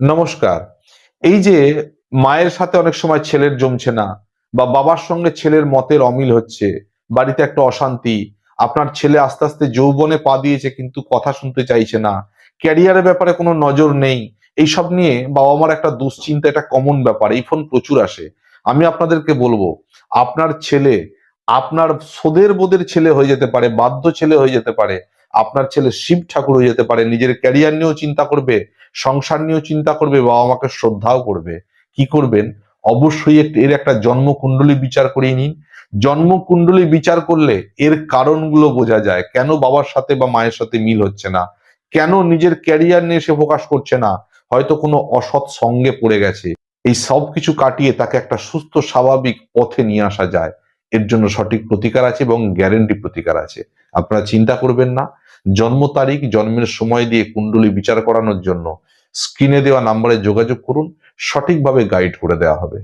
নমস্কার। এই যে মায়ের সাথে অনেক সময় ছেলের জমছে না বা বাবার সঙ্গে ছেলের মতের অমিল হচ্ছে, বাড়িতে একটা অশান্তি, আপনার ছেলে আস্তে আস্তে যৌবনে পা দিয়েছে কিন্তু কথা শুনতে চাইছে না, ক্যারিয়ারের ব্যাপারে কোনো নজর নেই, এইসব নিয়ে বাবা মার একটা দুশ্চিন্তা, এটা কমন ব্যাপার। এই ফোন প্রচুর আসে। আমি আপনাদেরকে বলবো, আপনার ছেলে আপনার সোদের বোদের ছেলে হয়ে যেতে পারে, বাধ্য ছেলে হয়ে যেতে পারে, আপনার ছেলে শিব ঠাকুর হয়ে যেতে পারে, নিজের ক্যারিয়ার নিয়েও চিন্তা করবে, সংসার নিয়েও চিন্তা করবে, বাবা মাকে শ্রদ্ধাও করবে। কি করবেন? অবশ্যই এর একটা জন্মকুণ্ডলী বিচার করিয়ে নিন। জন্মকুণ্ডলী বিচার করলে এর কারণগুলো বোঝা যায়, কেন বাবার সাথে বা মায়ের সাথে মিল হচ্ছে না, কেন নিজের ক্যারিয়ার নিয়ে সে ফোকাস করছে না, হয়তো কোনো অসৎ সঙ্গে পড়ে গেছে। এই সব কিছু কাটিয়ে তাকে একটা সুস্থ স্বাভাবিক পথে নিয়ে আসা যায়। এর জন্য সঠিক প্রতিকার আছে এবং গ্যারেন্টি প্রতিকার আছে। আপনারা চিন্তা করবেন না। জন্ম তারিখ, জন্মের সময় দিয়ে কুণ্ডলী বিচার করানোর জন্য স্ক্রিনে দেওয়া নাম্বারে যোগাযোগ করুন, সঠিকভাবে গাইড করে দেওয়া হবে।